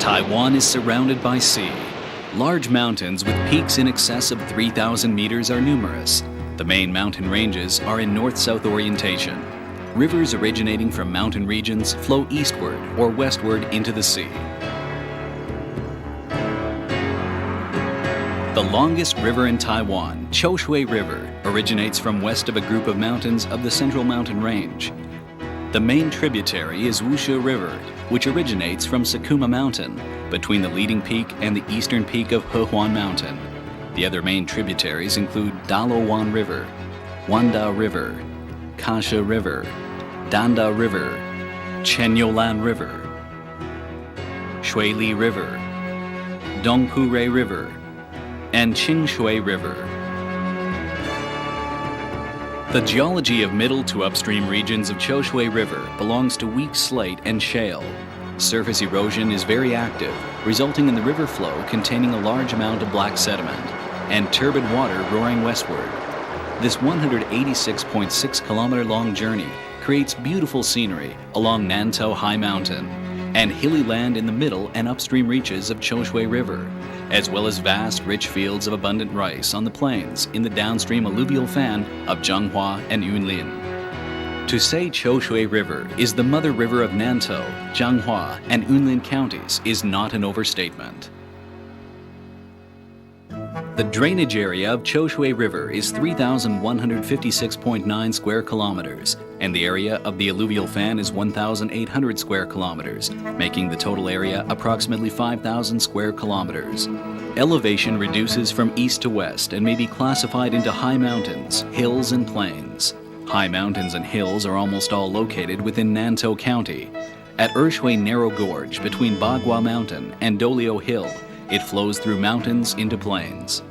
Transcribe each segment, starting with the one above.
Taiwan is surrounded by sea. Large mountains with peaks in excess of 3,000 meters are numerous. The main mountain ranges are in north-south orientation. Rivers originating from mountain regions flow eastward or westward into the sea. The longest river in Taiwan, Shui River, originates from west of a group of mountains of the Central Mountain Range. The main tributary is Wushe River, which originates from Sakuma Mountain, between the leading peak and the eastern peak of Hehuan Mountain. The other main tributaries include Dalowan River, Wanda River, Kasha River, Danda River, Chenyolan River, Shuili River, Dongpure River, and Qingshui River. The geology of middle to upstream regions of Shui River belongs to weak slate and shale. Surface erosion is very active, resulting in the river flow containing a large amount of black sediment and turbid water roaring westward. This 186.6-kilometer long journey creates beautiful scenery along Nantou High Mountain and hilly land in the middle and upstream reaches of Shui River, as well as vast, rich fields of abundant rice on the plains in the downstream alluvial fan of Zhanghua and Yunlin. To say Shui River is the mother river of Nantou, Zhanghua, and Yunlin counties is not an overstatement. The drainage area of Shui River is 3,156.9 square kilometers, and the area of the alluvial fan is 1,800 square kilometers, making the total area approximately 5,000 square kilometers. Elevation reduces from east to west and may be classified into high mountains, hills, and plains. High mountains and hills are almost all located within Nantou County. At Ershui Narrow Gorge between Bagua Mountain and Dolio Hill, it flows through mountains into plains.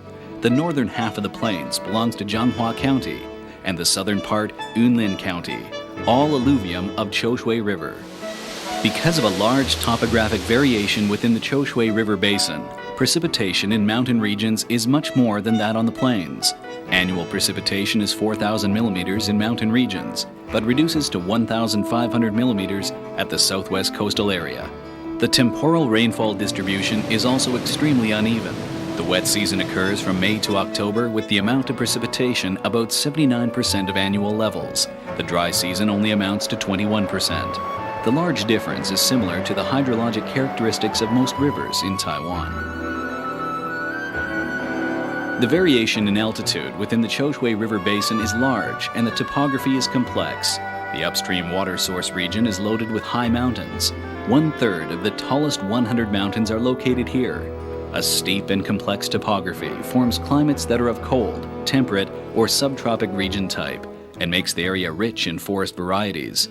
The northern half of the plains belongs to Zhanghua County, and the southern part, Yunlin County, all alluvium of Shui River. Because of a large topographic variation within the Shui River basin, precipitation in mountain regions is much more than that on the plains. Annual precipitation is 4,000 millimeters in mountain regions, but reduces to 1,500 millimeters at the southwest coastal area. The temporal rainfall distribution is also extremely uneven. The wet season occurs from May to October with the amount of precipitation about 79% of annual levels. The dry season only amounts to 21%. The large difference is similar to the hydrologic characteristics of most rivers in Taiwan. The variation in altitude within the Shui River basin is large and the topography is complex. The upstream water source region is loaded with high mountains. 1/3 of the tallest 100 mountains are located here. A steep and complex topography forms climates that are of cold, temperate, or subtropic region type and makes the area rich in forest varieties.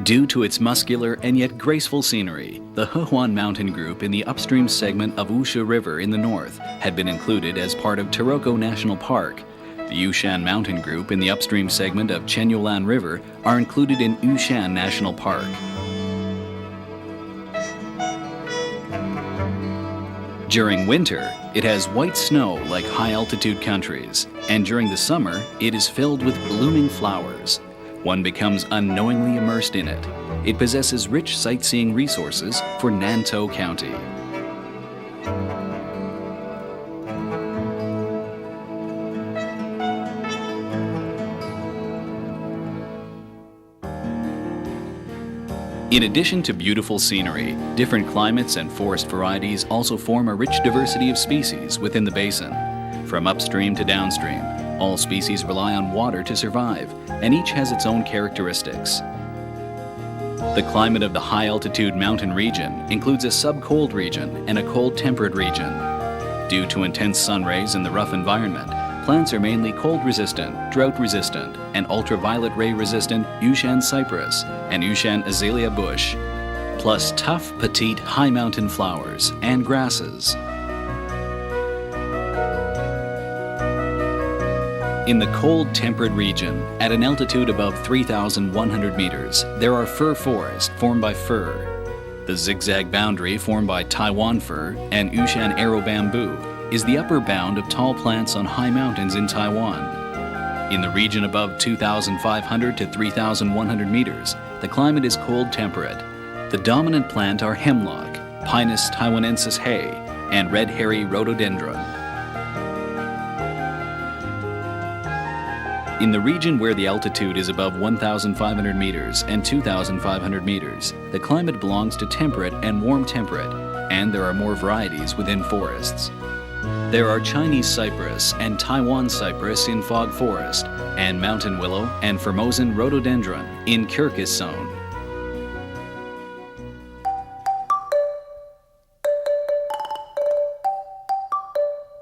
Due to its muscular and yet graceful scenery, the Hehuan Mountain Group in the upstream segment of Wushe River in the north had been included as part of Taroko National Park. The Yushan Mountain Group in the upstream segment of Chenyolan River are included in Yushan National Park. During winter, it has white snow like high-altitude countries, and during the summer, it is filled with blooming flowers. One becomes unknowingly immersed in it. It possesses rich sightseeing resources for Nantou County. In addition to beautiful scenery, different climates and forest varieties also form a rich diversity of species within the basin. From upstream to downstream, all species rely on water to survive, and each has its own characteristics. The climate of the high-altitude mountain region includes a subcold region and a cold temperate region. Due to intense sun rays and the rough environment, plants are mainly cold-resistant, drought-resistant, and ultraviolet ray-resistant Yushan cypress and Yushan azalea bush, plus tough, petite, high-mountain flowers and grasses. In the cold, temperate region, at an altitude above 3,100 meters, there are fir forests formed by fir. The zigzag boundary formed by Taiwan fir and Yushan arrow bamboo is the upper bound of tall plants on high mountains in Taiwan. In the region above 2,500 to 3,100 meters, the climate is cold temperate. The dominant plant are hemlock, Pinus taiwanensis hay, and red hairy rhododendron. In the region where the altitude is above 1,500 meters and 2,500 meters, the climate belongs to temperate and warm temperate, and there are more varieties within forests. There are Chinese cypress and Taiwan cypress in fog forest, and mountain willow and Formosan rhododendron in Kyrgyz zone.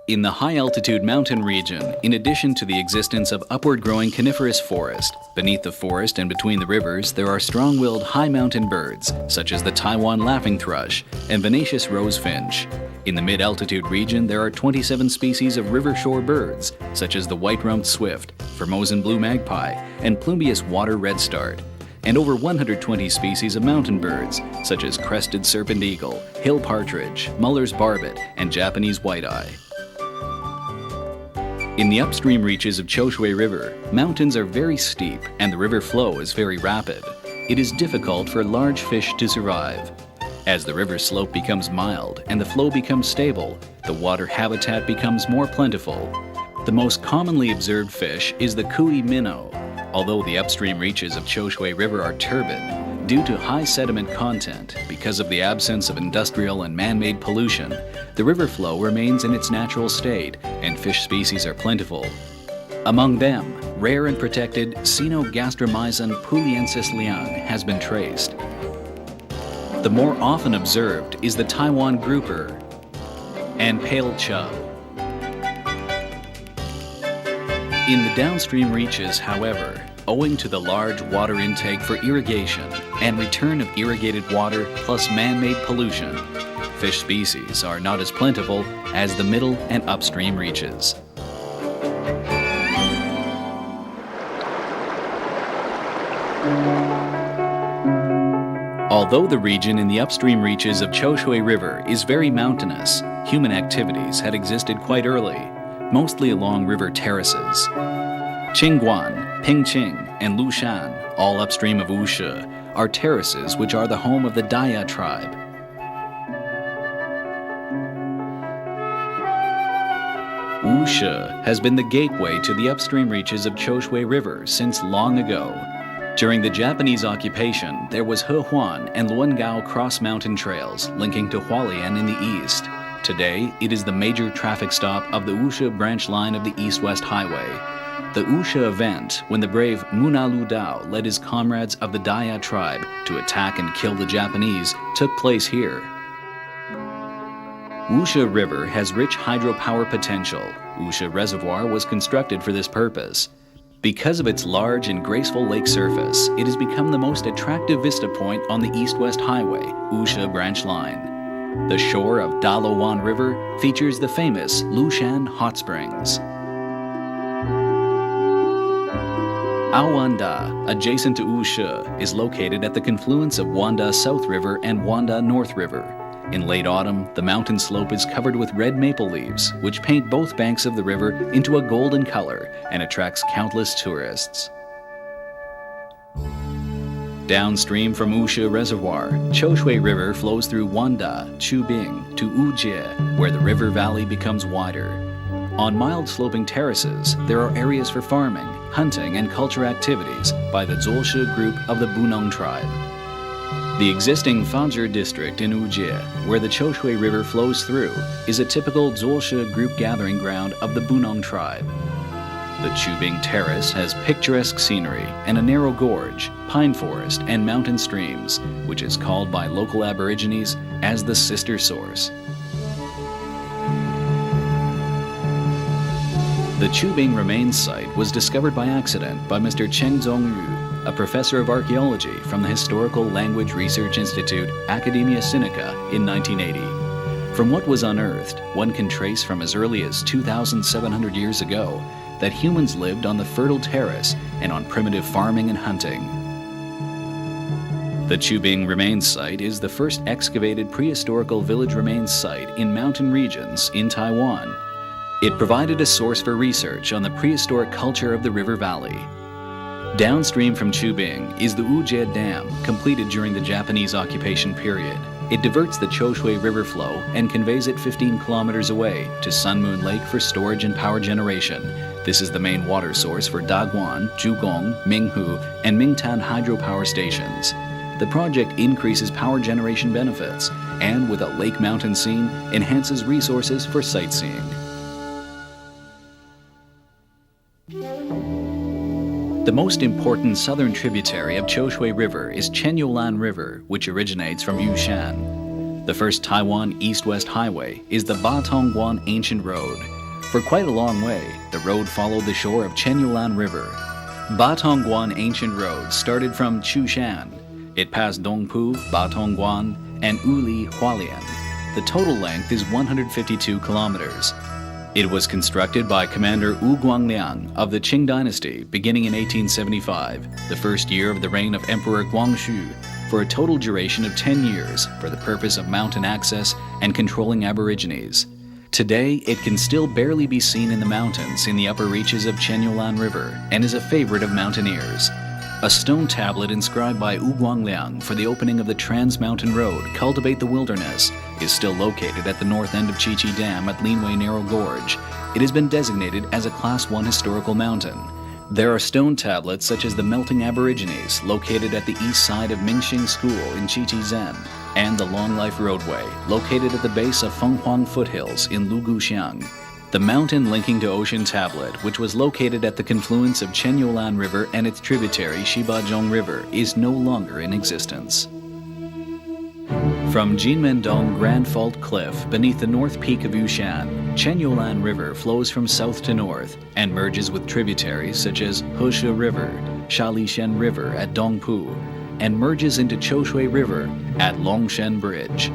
In the high-altitude mountain region, in addition to the existence of upward-growing coniferous forest, beneath the forest and between the rivers there are strong-willed high mountain birds, such as the Taiwan laughing thrush and Venetius rosefinch. In the mid-altitude region there are 27 species of river shore birds, such as the white-rumped swift, Formosan blue magpie, and plumeous water redstart, and over 120 species of mountain birds, such as crested serpent eagle, hill partridge, Muller's barbet, and Japanese white-eye. In the upstream reaches of Shui River, mountains are very steep and the river flow is very rapid. It is difficult for large fish to survive. As the river slope becomes mild and the flow becomes stable, the water habitat becomes more plentiful. The most commonly observed fish is the kui minnow. Although the upstream reaches of Shui River are turbid, due to high sediment content, because of the absence of industrial and man-made pollution, the river flow remains in its natural state and fish species are plentiful. Among them, rare and protected Cenogastromyzon puliensis liang has been traced. The more often observed is the Taiwan grouper and pale chub. In the downstream reaches, however, owing to the large water intake for irrigation and return of irrigated water plus man-made pollution, fish species are not as plentiful as the middle and upstream reaches. Although the region in the upstream reaches of Shui River is very mountainous, human activities had existed quite early, mostly along river terraces. Qingguan, Pingqing, and Lushan, all upstream of Wushe, are terraces which are the home of the Daya tribe. Wushe has been the gateway to the upstream reaches of Shui River since long ago. During the Japanese occupation, there was Hehuan and Luangao cross-mountain trails linking to Hualien in the east. Today, it is the major traffic stop of the Wushe branch line of the East-West Highway. The Wushe event, when the brave Munalu Dao led his comrades of the Daya tribe to attack and kill the Japanese, took place here. Wushe River has rich hydropower potential. Wushe Reservoir was constructed for this purpose. Because of its large and graceful lake surface, it has become the most attractive vista point on the East-West Highway, Wushe branch line. The shore of Dalawan River features the famous Lushan Hot Springs. Awanda, adjacent to Wushe, is located at the confluence of Wanda South River and Wanda North River. In late autumn, the mountain slope is covered with red maple leaves, which paint both banks of the river into a golden color and attracts countless tourists. Downstream from Wushe Reservoir, Shui River flows through Wanda, Chubing, to Wujie, where the river valley becomes wider. On mild sloping terraces, there are areas for farming, hunting, and culture activities by the Zolshe group of the Bunong tribe. The existing Fajr district in Wujie, where the Shui River flows through, is a typical Zolshe group gathering ground of the Bunong tribe. The Chubing Terrace has picturesque scenery and a narrow gorge, pine forest, and mountain streams, which is called by local Aborigines as the Sister Source. The Chubing remains site was discovered by accident by Mr. Cheng Zongyu, a professor of archaeology from the Historical Language Research Institute, Academia Sinica, in 1980. From what was unearthed, one can trace from as early as 2,700 years ago that humans lived on the fertile terrace and on primitive farming and hunting. The Chubing Remains Site is the first excavated prehistorical village remains site in mountain regions in Taiwan. It provided a source for research on the prehistoric culture of the river valley. Downstream from Chubing is the Wujie Dam, completed during the Japanese occupation period. It diverts the Shui River flow and conveys it 15 kilometers away to Sun Moon Lake for storage and power generation. This is the main water source for Daguan, Zhugong, Minghu, and Mingtan hydropower stations. The project increases power generation benefits and, with a lake mountain scene, enhances resources for sightseeing. The most important southern tributary of Shui River is Chenyulan River, which originates from Yushan. The first Taiwan East-West Highway is the Batongguan Ancient Road. For quite a long way, the road followed the shore of Chenyulan River. Batongguan Ancient Road started from Chushan. It passed Dongpu, Batongguan, and Uli Hualien. The total length is 152 kilometers. It was constructed by Commander Wu Guangliang of the Qing Dynasty beginning in 1875, the first year of the reign of Emperor Guangxu, for a total duration of 10 years for the purpose of mountain access and controlling aborigines. Today, it can still barely be seen in the mountains in the upper reaches of Chenyulan River and is a favorite of mountaineers. A stone tablet inscribed by Wu Guangliang for the opening of the Trans-Mountain Road, Cultivate the Wilderness, is still located at the north end of Chi Dam at Linwei Narrow Gorge. It has been designated as a Class 1 historical mountain. There are stone tablets such as the Melting Aborigines, located at the east side of Mingxing School in Chichen, and the Long Life Roadway, located at the base of Fenghuang Foothills in Luguxiang. The mountain linking to Ocean Tablet, which was located at the confluence of Chenyulan River and its tributary Shibazhong River, is no longer in existence. From Jinmendong Grand Fault Cliff beneath the north peak of Yushan, Chenyulan River flows from south to north and merges with tributaries such as Heshe River, Shalishen River at Dongpu, and merges into Shui River at Longshen Bridge.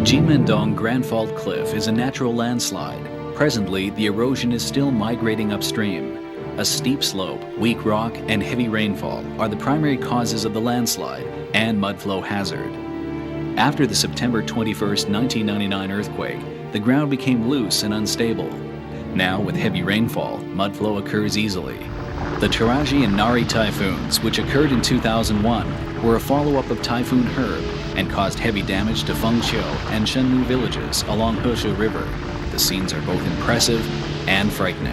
Jinmendong Grand Fault Cliff is a natural landslide. Presently, the erosion is still migrating upstream. A steep slope, weak rock, and heavy rainfall are the primary causes of the landslide and mudflow hazard. After the September 21, 1999 earthquake, the ground became loose and unstable. Now, with heavy rainfall, mudflow occurs easily. The Taraji and Nari typhoons, which occurred in 2001, were a follow-up of Typhoon Herb and caused heavy damage to Fengqiu and Shenmu villages along Heshe River. The scenes are both impressive and frightening.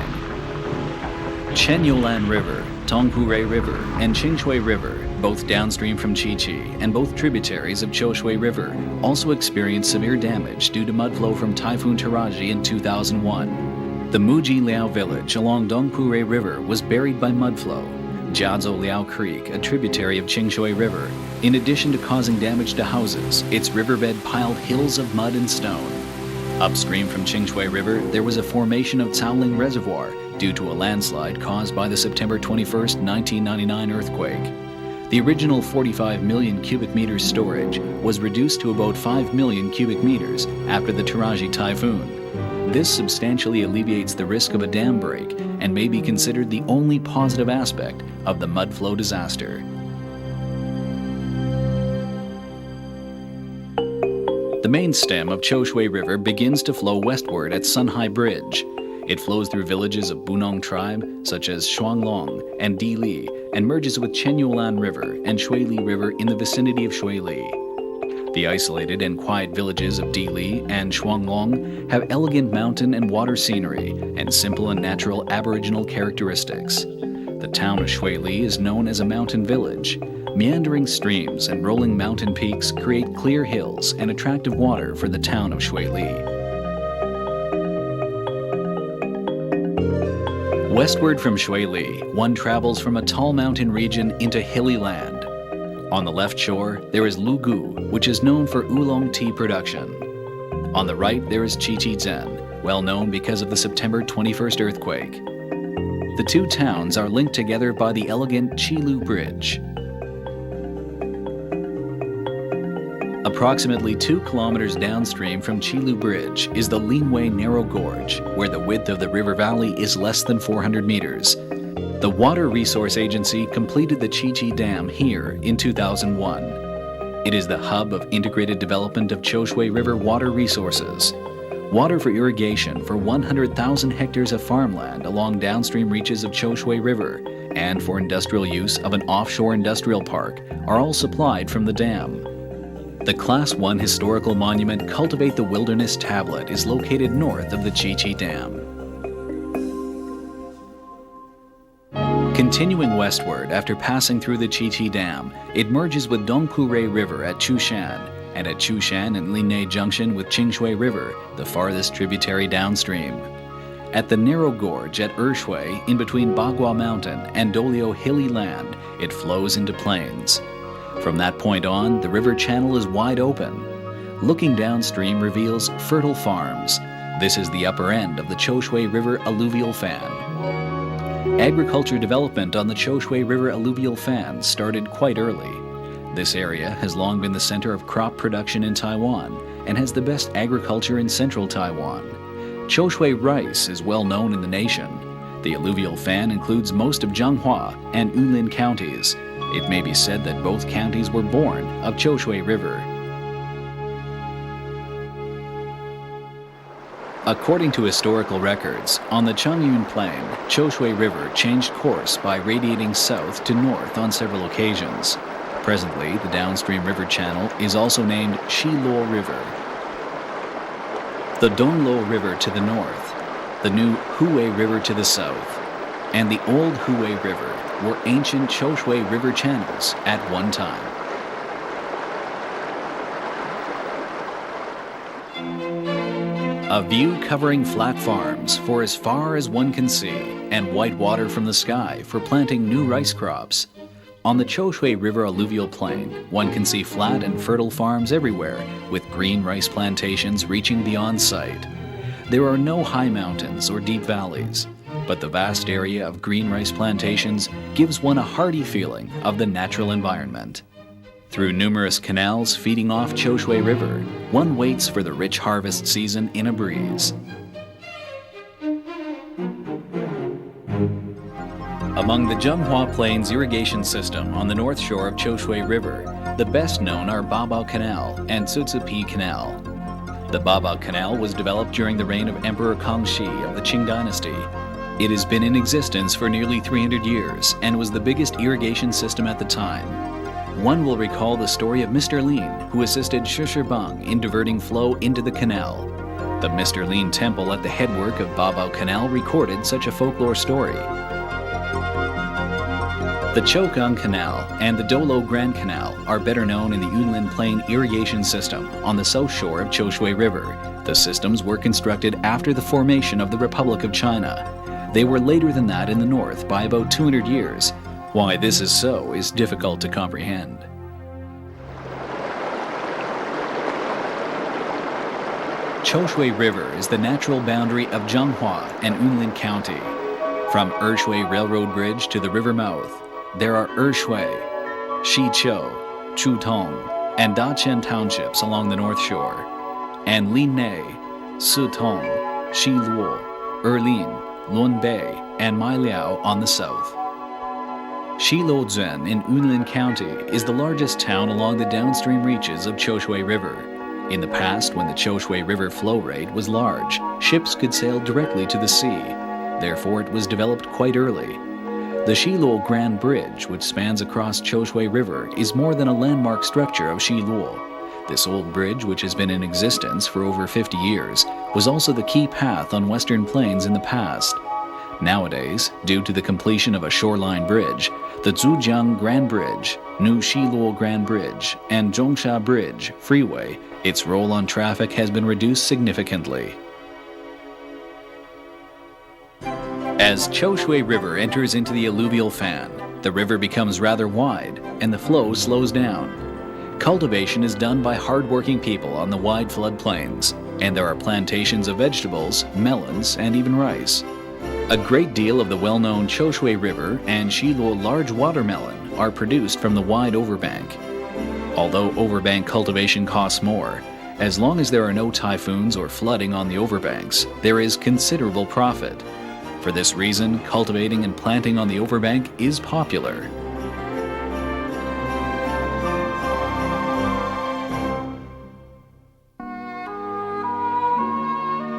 Chenyulan River, Tongpurei River, and Qingshui River, both downstream from Chichi and both tributaries of Shui River, also experienced severe damage due to mudflow from Typhoon Taraji in 2001. The Muji Liao village along Dongpurei River was buried by mudflow. Jiazhou Liao Creek, a tributary of Qingshui River, in addition to causing damage to houses, its riverbed piled hills of mud and stone. Upstream from Qingshui River, there was a formation of Caoling Reservoir due to a landslide caused by the September 21, 1999 earthquake. The original 45 million cubic meters storage was reduced to about 5 million cubic meters after the Taraji typhoon. This substantially alleviates the risk of a dam break and may be considered the only positive aspect of the mudflow disaster. The main stem of Shui River begins to flow westward at Sunhai Bridge. It flows through villages of Bunong tribe, such as Shuanglong and Dili, and merges with Chenyulan River and Shuili River in the vicinity of Shuili. The isolated and quiet villages of Dili and Shuanglong have elegant mountain and water scenery and simple and natural aboriginal characteristics. The town of Shuili is known as a mountain village. Meandering streams and rolling mountain peaks create clear hills and attractive water for the town of Shuili. Westward from Shuili, one travels from a tall mountain region into hilly land. On the left shore, there is Lugu, which is known for oolong tea production. On the right, there is Chichen, well known because of the September 21st earthquake. The two towns are linked together by the elegant Qilu Bridge. A Approximately 2 kilometers downstream from Qilu Bridge is the Linwei Narrow Gorge, where the width of the river valley is less than 400 meters. The Water Resource Agency completed the Qiqi Dam here in 2001. It is the hub of integrated development of Shui River water resources. Water for irrigation for 100,000 hectares of farmland along downstream reaches of Shui River and for industrial use of an offshore industrial park are all supplied from the dam. The Class 1 historical monument Cultivate the Wilderness tablet is located north of the Qiqi Dam. Continuing westward after passing through the Qiqi Dam, it merges with Dongpurui River at Chushan, and at Chushan and Linne Junction with Qingshui River, the farthest tributary downstream. At the narrow gorge at Ershui, in between Bagua Mountain and Dolio Hilly Land, it flows into plains. From that point on, the river channel is wide open. Looking downstream reveals fertile farms. This is the upper end of the Shui River alluvial fan. Agriculture development on the Shui River alluvial fan started quite early. This area has long been the center of crop production in Taiwan and has the best agriculture in central Taiwan. Shui rice is well known in the nation. The alluvial fan includes most of Zhanghua and Yunlin counties. It may be said that both counties were born of Shui River. According to historical records, on the Changyun Plain, Shui River changed course by radiating south to north on several occasions. Presently, the downstream river channel is also named Shiluo River. The Dongluo River to the north, the new Hui River to the south, and the old Hui River were ancient Shui River channels at one time. A view covering flat farms for as far as one can see, and white water from the sky for planting new rice crops. On the Shui River alluvial plain, one can see flat and fertile farms everywhere, with green rice plantations reaching beyond sight. There are no high mountains or deep valleys, but the vast area of green rice plantations gives one a hearty feeling of the natural environment. Through numerous canals feeding off Shui River, one waits for the rich harvest season in a breeze. Among the Zhenghua Plains irrigation system on the north shore of Shui River, the best known are Babao Canal and Tsutsupi Canal. The Babao Canal was developed during the reign of Emperor Kangxi of the Qing dynasty. It has been in existence for nearly 300 years and was the biggest irrigation system at the time. One will recall the story of Mr. Lin, who assisted Shishibang in diverting flow into the canal. The Mr. Lin temple at the headwork of Babao Canal recorded such a folklore story. The Chogang Canal and the Dolo Grand Canal are better known in the Yunlin Plain irrigation system on the south shore of Shui River. The systems were constructed after the formation of the Republic of China. They were later than that in the north by about 200 years. Why this is so is difficult to comprehend. Shui River is the natural boundary of Zhanghua and Yunlin County. From Ershui Railroad Bridge to the river mouth, there are Ershui, Shiqiu, Chutong, and Daqian townships along the north shore, and Linne, Sutong, Shiluo, Erlin, Lunbei, and Mailiao on the south. Shiluozhen in Yunlin County is the largest town along the downstream reaches of Shui River. In the past, when the Shui River flow rate was large, ships could sail directly to the sea. Therefore, it was developed quite early. The Shiluo Grand Bridge, which spans across Shui River, is more than a landmark structure of Shiluo. This old bridge, which has been in existence for over 50 years, was also the key path on Western Plains in the past. Nowadays, due to the completion of a shoreline bridge, the Zhujiang Grand Bridge, New Shiluo Grand Bridge, and Zhongsha Bridge Freeway, its role on traffic has been reduced significantly. As Shui River enters into the alluvial fan, the river becomes rather wide and the flow slows down. Cultivation is done by hard-working people on the wide floodplains, and there are plantations of vegetables, melons, and even rice. A great deal of the well-known Shui River and Shiluo large watermelon are produced from the wide overbank. Although overbank cultivation costs more, as long as there are no typhoons or flooding on the overbanks, there is considerable profit. For this reason, cultivating and planting on the overbank is popular.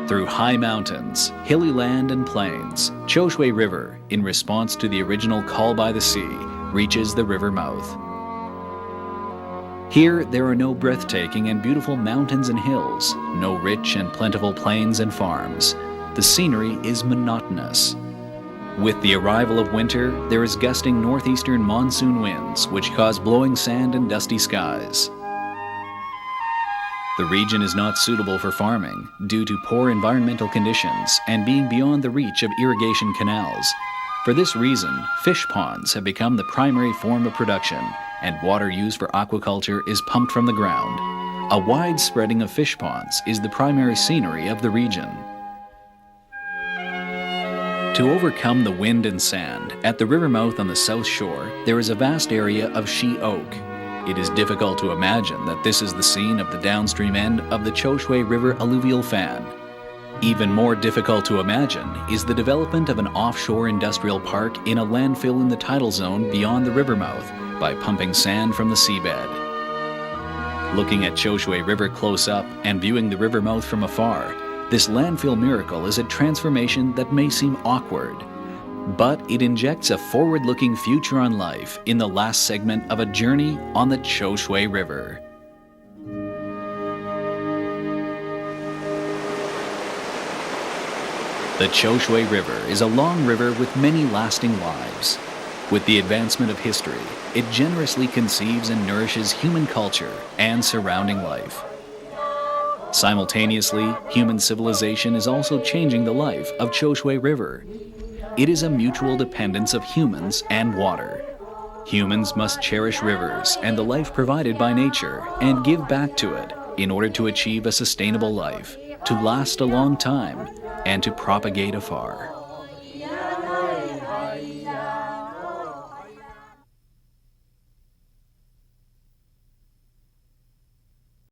Through high mountains, hilly land and plains, Shui River, in response to the original call by the sea, reaches the river mouth. Here, there are no breathtaking and beautiful mountains and hills, no rich and plentiful plains and farms. The scenery is monotonous. With the arrival of winter, there is gusting northeastern monsoon winds, which cause blowing sand and dusty skies. The region is not suitable for farming due to poor environmental conditions and being beyond the reach of irrigation canals. For this reason, fish ponds have become the primary form of production, and water used for aquaculture is pumped from the ground. A wide spreading of fish ponds is the primary scenery of the region. To overcome the wind and sand, at the river mouth on the south shore, there is a vast area of she oak. It is difficult to imagine that this is the scene of the downstream end of the Shui River alluvial fan. Even more difficult to imagine is the development of an offshore industrial park in a landfill in the tidal zone beyond the river mouth by pumping sand from the seabed. Looking at Shui River close up and viewing the river mouth from afar, this landfill miracle is a transformation that may seem awkward, but it injects a forward-looking future on life in the last segment of a journey on the Shui River. The Shui River is a long river with many lasting lives. With the advancement of history, it generously conceives and nourishes human culture and surrounding life. Simultaneously, human civilization is also changing the life of Shui River. It is a mutual dependence of humans and water. Humans must cherish rivers and the life provided by nature and give back to it in order to achieve a sustainable life, to last a long time, and to propagate afar.